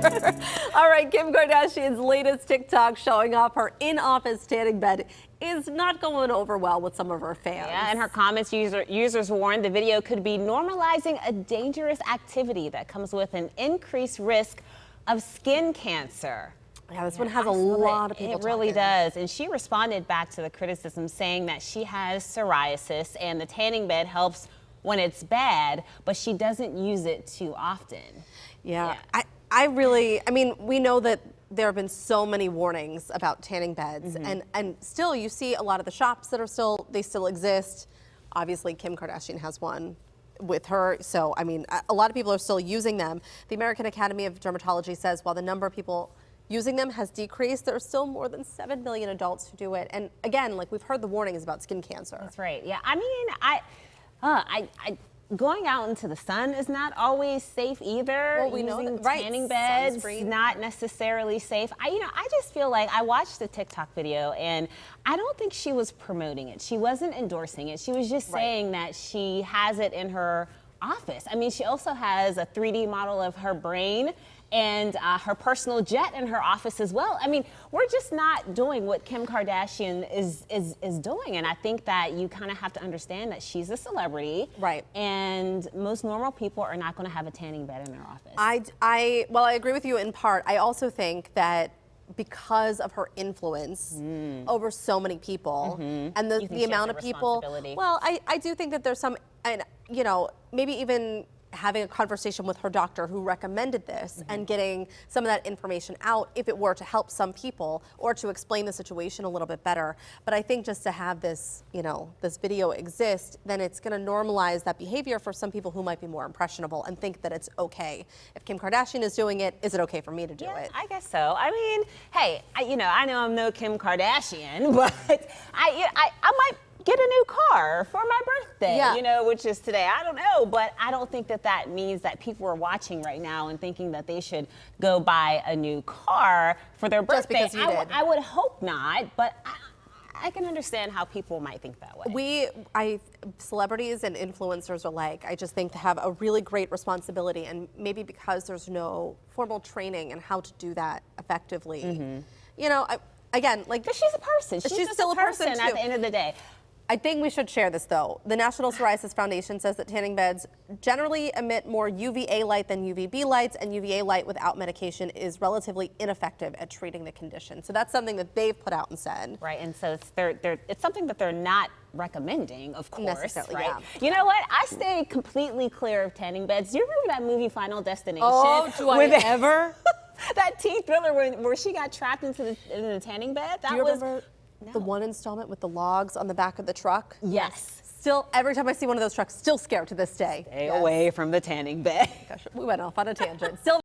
All right, Kim Kardashian's latest TikTok showing off her in-office tanning bed is not going over well with some of her fans. Yeah, and her comments, users warned the video could be normalizing a dangerous activity that comes with an increased risk of skin cancer. Yeah, this one has a lot of people It really talking. does. And she responded back to the criticism saying that she has psoriasis and the tanning bed helps when it's bad, but she doesn't use it too often. Yeah. I mean, we know that there have been so many warnings about tanning beds, and still you see a lot of the shops that are still exist. Obviously, Kim Kardashian has one with her, so I mean, a lot of people are still using them. The American Academy of Dermatology says while the number of people using them has decreased, there are still more than 7 million adults who do it. And again, like we've heard the warnings about skin cancer. That's right. Yeah, I mean, going out into the sun is not always safe either. Well, we know that, right? Tanning beds, Sunscreen. not necessarily safe. I just feel like I watched the TikTok video and I don't think she was promoting it. She wasn't endorsing it. She was just saying that she has it in her office. I mean, she also has a 3D model of her brain and her personal jet in her office as well. I mean, we're just not doing what Kim Kardashian is doing. And I think that you kind of have to understand that she's a celebrity. Right. And most normal people are not going to have a tanning bed in their office. Well, I agree with you in part. I also think that because of her influence over so many people and the amount of people, well, I do think that there's some, and you know, maybe even having a conversation with her doctor who recommended this and getting some of that information out if it were to help some people or to explain the situation a little bit better. But I think just to have this, you know, this video exist, then it's going to normalize that behavior for some people who might be more impressionable and think that it's okay. If Kim Kardashian is doing it, is it okay for me to do it? I guess so. I mean, hey, I know I'm no Kim Kardashian, but I might get a new car for my birthday, you know, which is today. I don't know, but I don't think that means that people are watching right now and thinking that they should go buy a new car for their birthday. Just because you did. I would hope not, but I can understand how people might think that way. Celebrities and influencers alike, I just think to have a really great responsibility, and maybe because there's no formal training in how to do that effectively. You know, again, like, but she's a person. She's still a person at the end of the day. I think we should share this, though. The National Psoriasis Foundation says that tanning beds generally emit more UVA light than UVB lights, and UVA light without medication is relatively ineffective at treating the condition. So that's something that they've put out and said. Right, and so it's something that they're not recommending, of course, necessarily, right? yeah. You know what? I stay completely clear of tanning beds. Do you remember that movie Final Destination? Oh, do I ever? That teen thriller where she got trapped into the tanning bed? Do you remember the one installment with the logs on the back of the truck? Yes. Still, every time I see one of those trucks, still scared to this day. Stay away from the tanning bed. Gosh, we went off on a tangent. Still